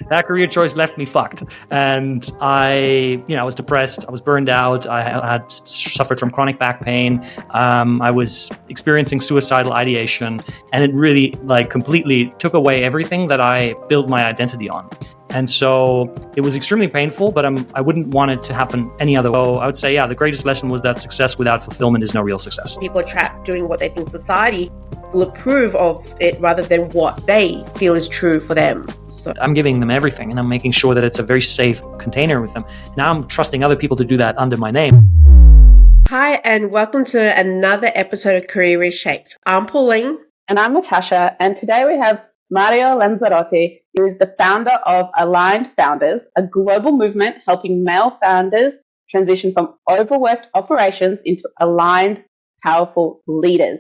that career choice left me fucked. And I was depressed. I was burned out. I had suffered from chronic back pain. I was experiencing suicidal ideation, and it really completely took away everything that I built my identity on. And so it was extremely painful, but I wouldn't want it to happen any other way. So I would say, the greatest lesson was that success without fulfillment is no real success. People are trapped doing what they think society will approve of it rather than what they feel is true for them. So I'm giving them everything, and I'm making sure that it's a very safe container with them. Now I'm trusting other people to do that under my name. Hi, and welcome to another episode of Career Reshaped. I'm Pauline. And I'm Natasha, and today we have Mario Lanzarotti, who is the founder of Aligned Founders, a global movement helping male founders transition from overworked operations into aligned, powerful leaders.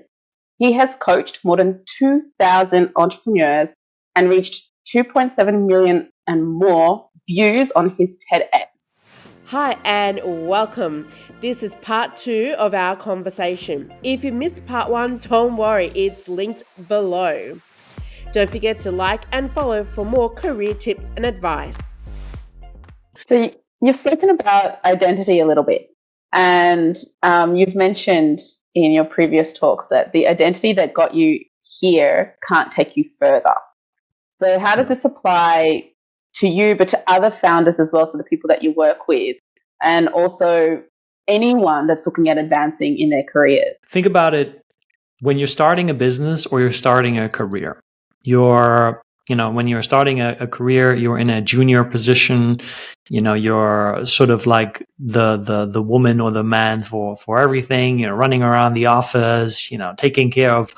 He has coached more than 2,000 entrepreneurs and reached 2.7 million and more views on his TEDx. Hi and welcome. This is part 2 of our conversation. If you missed part 1, don't worry, it's linked below. Don't forget to like and follow for more career tips and advice. So you've spoken about identity a little bit, and you've mentioned in your previous talks that the identity that got you here can't take you further. So how does this apply to you, but to other founders as well, so the people that you work with, and also anyone that's looking at advancing in their careers? Think about it when you're starting a business or you're starting a career. When you're starting a career, you're in a junior position. You're sort of like the woman or the man for everything. You're running around the office, taking care of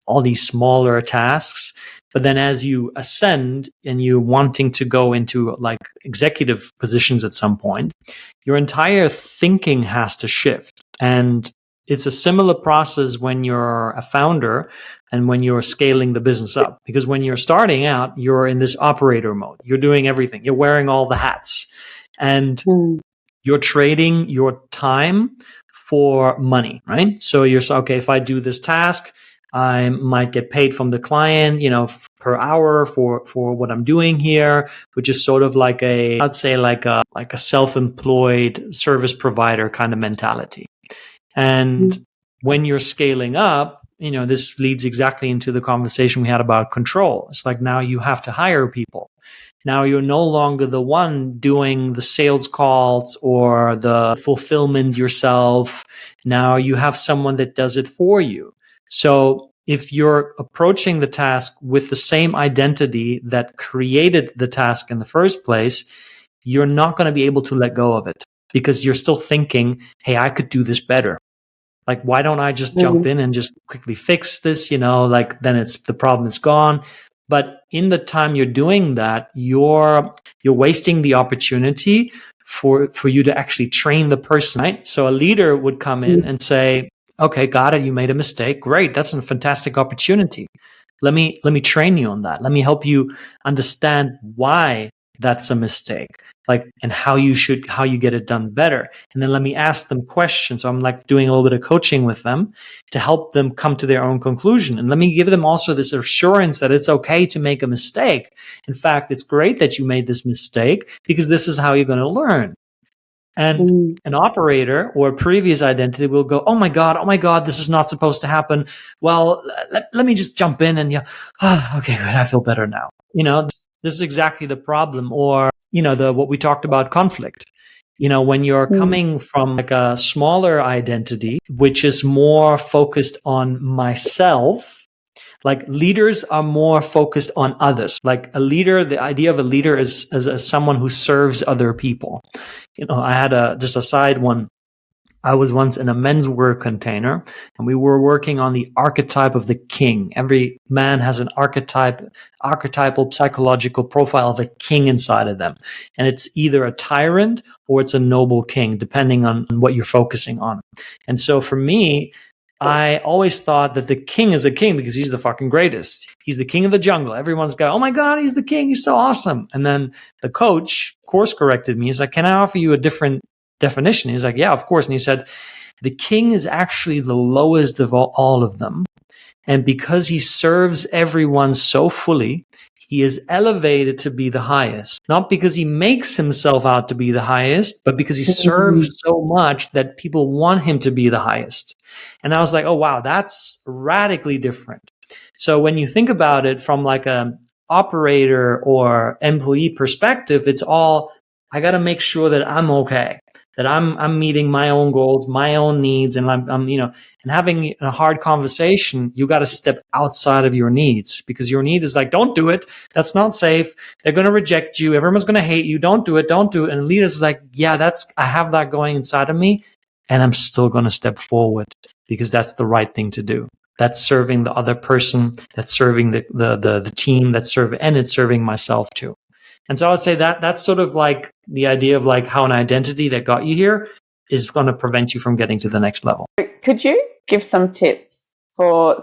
all these smaller tasks. But then as you ascend and you're wanting to go into executive positions at some point, your entire thinking has to shift. And it's a similar process when you're a founder and when you're scaling the business up. Because when you're starting out, you're in this operator mode. You're doing everything. You're wearing all the hats. And you're trading your time for money, right? So you're okay, if I do this task, I might get paid from the client, per hour for what I'm doing here, which is sort of like a self-employed service provider kind of mentality. And when you're scaling up, this leads exactly into the conversation we had about control. It's like now you have to hire people. Now you're no longer the one doing the sales calls or the fulfillment yourself. Now you have someone that does it for you. So if you're approaching the task with the same identity that created the task in the first place, you're not going to be able to let go of it because you're still thinking, hey, I could do this better. Why don't I just jump in and just quickly fix this? Then the problem is gone. But in the time you're doing that, you're wasting the opportunity for you to actually train the person, right? So a leader would come in and say, okay, got it. You made a mistake. Great. That's a fantastic opportunity. Let me train you on that. Let me help you understand why that's a mistake, and how you get it done better. And then let me ask them questions. So I'm doing a little bit of coaching with them to help them come to their own conclusion. And let me give them also this assurance that it's okay to make a mistake. In fact, it's great that you made this mistake because this is how you're going to learn. And an operator or a previous identity will go, oh my God, this is not supposed to happen. Well, let me just jump in and okay, good. I feel better now. This is exactly the problem. Or, what we talked about, conflict. When you're coming from a smaller identity, which is more focused on myself, leaders are more focused on others. A leader, the idea of a leader is as someone who serves other people. I had just a side one. I was once in a menswear container and we were working on the archetype of the king. Every man has an archetypal psychological profile of a king inside of them. And it's either a tyrant or it's a noble king, depending on what you're focusing on. And so for me, I always thought that the king is a king because he's the fucking greatest. He's the king of the jungle. Everyone's got, oh my God, he's the king. He's so awesome. And then the coach course corrected me. He's like, can I offer you a different definition? He's like, yeah, of course. And he said, the king is actually the lowest of all of them. And because he serves everyone so fully, he is elevated to be the highest, not because he makes himself out to be the highest, but because he serves so much that people want him to be the highest. And I was like, oh, wow, that's radically different. So when you think about it from like a operator or employee perspective, it's all, I got to make sure that I'm okay, that I'm meeting my own goals, my own needs, and I'm and having a hard conversation, you got to step outside of your needs, because your need is like, don't do it. That's not safe. They're going to reject you. Everyone's going to hate you. Don't do it. Don't do it. And the leader is like, yeah, I have that going inside of me, and I'm still going to step forward because that's the right thing to do. That's serving the other person. That's serving the team. And it's serving myself too. And so I would say that that's sort of like the idea of like how an identity that got you here is going to prevent you from getting to the next level. Could you give some tips for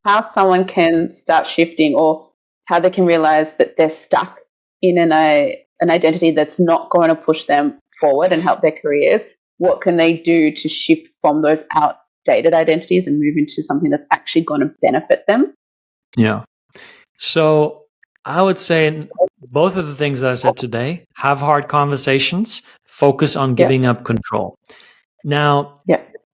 how someone can start shifting, or how they can realize that they're stuck in an identity that's not going to push them forward and help their careers? What can they do to shift from those outdated identities and move into something that's actually going to benefit them? Yeah. So I would say both of the things that I said today: have hard conversations, focus on giving up control. Now,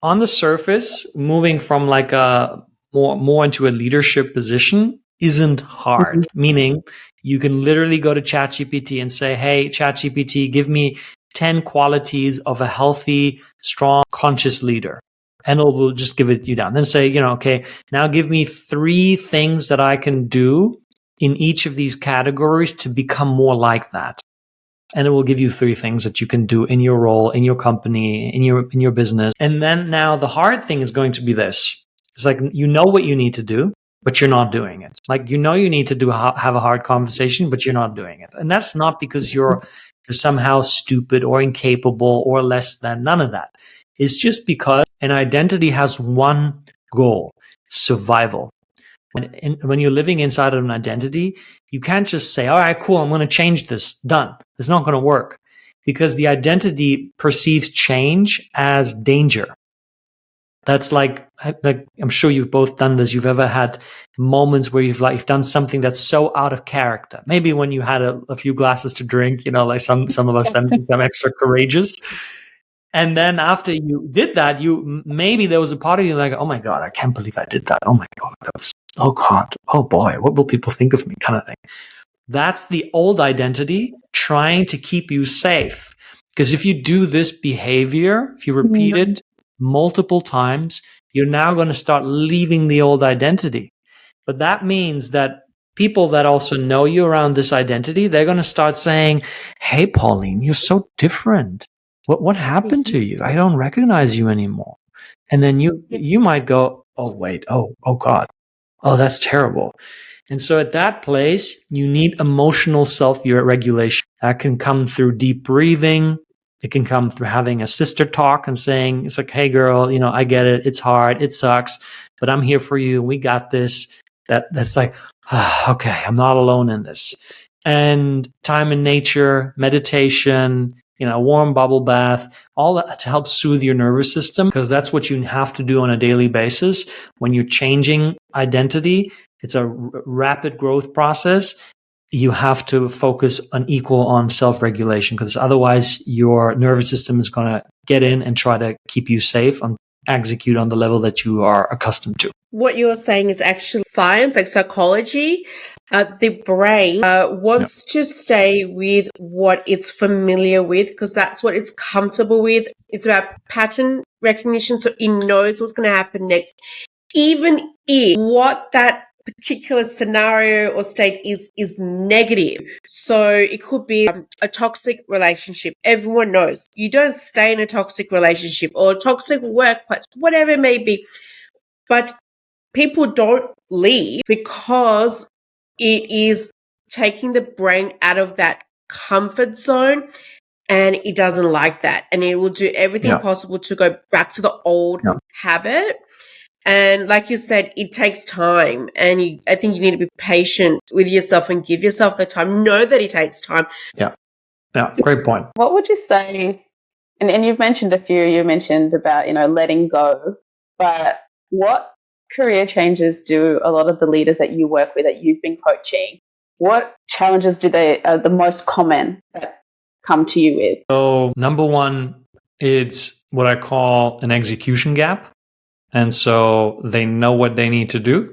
on the surface, moving from like a more into a leadership position isn't hard. Meaning you can literally go to ChatGPT and say, hey, ChatGPT, give me 10 qualities of a healthy, strong, conscious leader. And it will just give it you down. Then say, okay, now give me 3 things that I can do in each of these categories to become more like that. And it will give you 3 things that you can do in your role, in your company, in your business. And then now the hard thing is going to be this. It's like, you know what you need to do, but you're not doing it. Like, you need to have a hard conversation, but you're not doing it. And that's not because you're somehow stupid or incapable or less than. None of that. It's just because an identity has one goal: survival. When you're living inside of an identity, you can't just say, all right, cool, I'm going to change this. Done. It's not going to work, because the identity perceives change as danger. That's like I'm sure you've both done this. You've ever had moments where you've done something that's so out of character. Maybe when you had a few glasses to drink, like some of us then become extra courageous. And then after you did that, maybe there was a part of you like, oh my God, I can't believe I did that. Oh my God, that was, oh God, oh boy, what will people think of me, kind of thing. That's the old identity trying to keep you safe. Because if you do this behavior, if you repeat it multiple times, you're now going to start leaving the old identity. But that means that people that also know you around this identity, they're going to start saying, hey, Pauline, you're so different. What happened to you? I don't recognize you anymore. And then you might go, oh, wait, oh God, oh, that's terrible. And so at that place, you need emotional self-regulation. That can come through deep breathing. It can come through having a sister talk and saying, it's like, hey, girl, I get it. It's hard. It sucks. But I'm here for you. We got this. That's like, okay, I'm not alone in this. And time in nature, meditation, a warm bubble bath, all that to help soothe your nervous system, because that's what you have to do on a daily basis. When you're changing identity, it's a rapid growth process. You have to focus on self-regulation, because otherwise your nervous system is going to get in and try to keep you safe and execute on the level that you are accustomed to. What you're saying is actually science, like psychology. The brain wants to stay with what it's familiar with, because that's what it's comfortable with. It's about pattern recognition, so it knows what's going to happen next, even if what that particular scenario or state is negative. So it could be a toxic relationship. Everyone knows you don't stay in a toxic relationship or a toxic workplace, whatever it may be. But people don't leave because it is taking the brain out of that comfort zone, and it doesn't like that. And it will do everything possible to go back to the old habit. And like you said, it takes time. And I think you need to be patient with yourself and give yourself the time. Know that it takes time. Yeah, great point. What would you say, and you've mentioned a few, you mentioned about, letting go, but what career changes do a lot of the leaders that you work with, that you've been coaching, what challenges do they are the most common that come to you with? So number one, it's what I call an execution gap. And so they know what they need to do,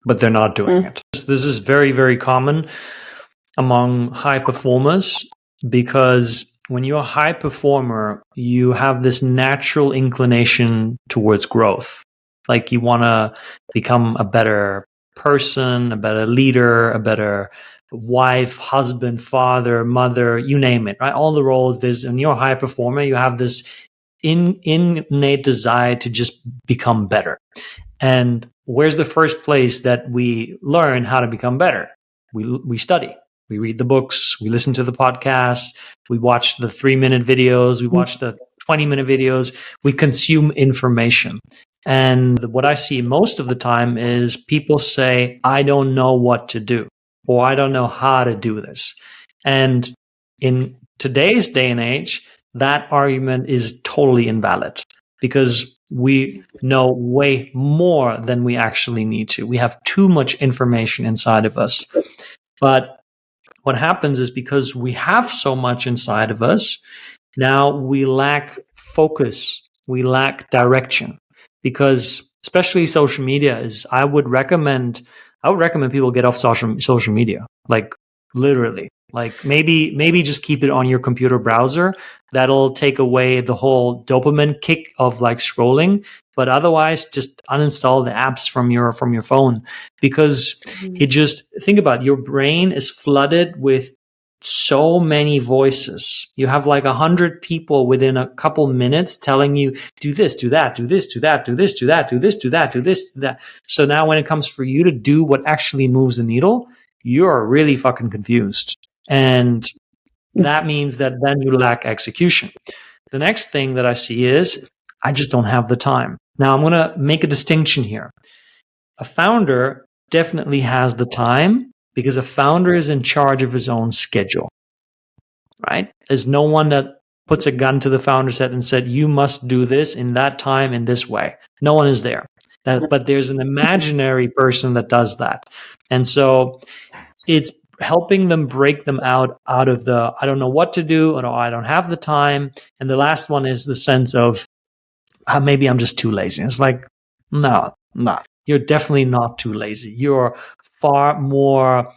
but they're not doing it. This is very, very common among high performers, because when you're a high performer, you have this natural inclination towards growth. Like you want to become a better person, a better leader, a better wife, husband, father, mother, you name it, right? All the roles. When you're a high performer, you have this innate desire to just become better. And where's the first place that we learn how to become better? We study. We read the books, we listen to the podcasts, we watch the 3-minute videos, we watch the 20-minute videos, we consume information. And what I see most of the time is people say, I don't know what to do, or I don't know how to do this. And in today's day and age, that argument is totally invalid, because we know way more than we actually need to. We have too much information inside of us. But what happens is, because we have so much inside of us, now we lack focus, we lack direction. Because especially social media I would recommend people get off social media, like literally. Like maybe just keep it on your computer browser. That'll take away the whole dopamine kick of like scrolling. But otherwise, just uninstall the apps from your phone, because it just, think about it, your brain is flooded with so many voices. You have like 100 people within a couple minutes telling you, do this, do that, do this, do that, do this, do that, do this, do that, do this, do that. So now when it comes for you to do what actually moves the needle, you're really fucking confused. And that means that then you lack execution. The next thing that I see is, I just don't have the time. Now I'm going to make a distinction here. A founder definitely has the time, because a founder is in charge of his own schedule, right? There's no one that puts a gun to the founder's head and said, you must do this in that time in this way. No one is there. But there's an imaginary person that does that. And so it's helping them break them out of the, I don't know what to do, or I don't have the time. And the last one is the sense of, maybe I'm just too lazy. It's like, no. You're definitely not too lazy. You're far more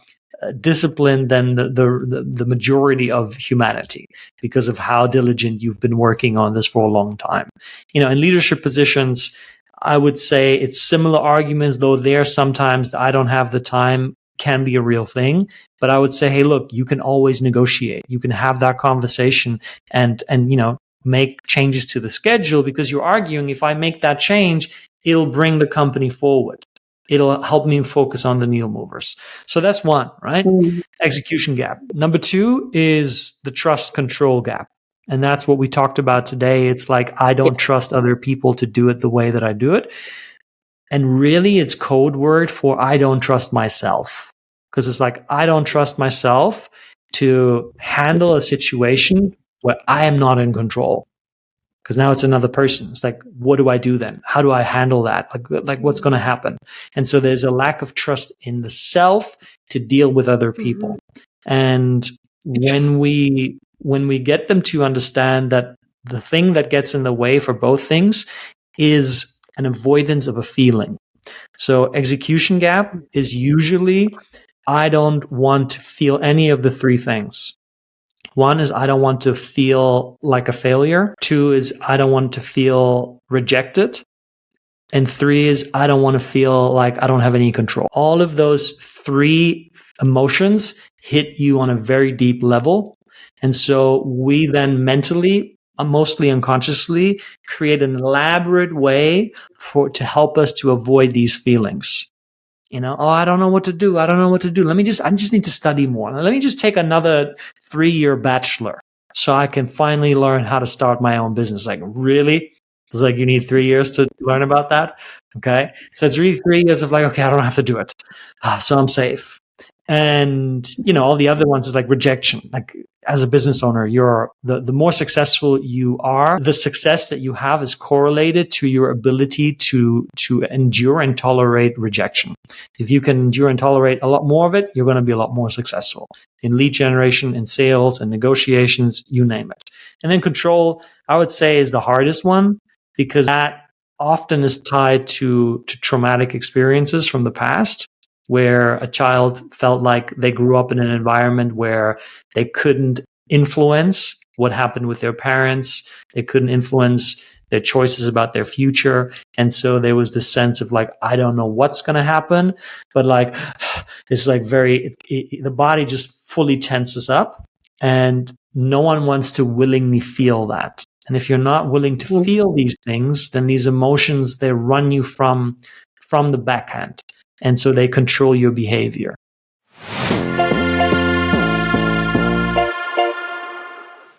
disciplined than the majority of humanity, because of how diligent you've been working on this for a long time. In leadership positions, I would say it's similar arguments, though there sometimes I don't have the time can be a real thing. But I would say, hey, look, you can always negotiate. You can have that conversation and make changes to the schedule, because you're arguing, if I make that change, it'll bring the company forward. It'll help me focus on the needle movers. So that's one, right? Execution gap. Number two is the trust control gap. And that's what we talked about today. It's like, I don't trust other people to do it the way that I do it. And really, it's code word for I don't trust myself. Because it's like, I don't trust myself to handle a situation where I am not in control. Because now it's another person. It's like, what do I do then? How do I handle that? Like what's going to happen? And so there's a lack of trust in the self to deal with other people. And when we get them to understand that the thing that gets in the way for both things is an avoidance of a feeling. So execution gap is usually, I don't want to feel any of the three things. One is, I don't want to feel like a failure. Two is, I don't want to feel rejected. And three is, I don't want to feel like I don't have any control. All of those three emotions hit you on a very deep level. And so we then mentally, mostly unconsciously, create an elaborate way to help us to avoid these feelings. I don't know what to do. I just need to study more. Let me just take another 3-year bachelor so I can finally learn how to start my own business. Like, really? It's like, you need 3 years to learn about that? Okay. So it's really 3 years of like, okay, I don't have to do it. So I'm safe. And, all the other ones is like rejection. Like, as a business owner, the more successful you are, the success that you have is correlated to your ability to endure and tolerate rejection. If you can endure and tolerate a lot more of it, you're going to be a lot more successful in lead generation, in sales, and negotiations, you name it. And then control, I would say, is the hardest one, because that often is tied to traumatic experiences from the past, where a child felt like they grew up in an environment where they couldn't influence what happened with their parents. They couldn't influence their choices about their future. And so there was this sense of like, I don't know what's going to happen, but like, it's like the body just fully tenses up, and no one wants to willingly feel that. And if you're not willing to feel these things, then these emotions, they run you from the backhand. And so they control your behavior.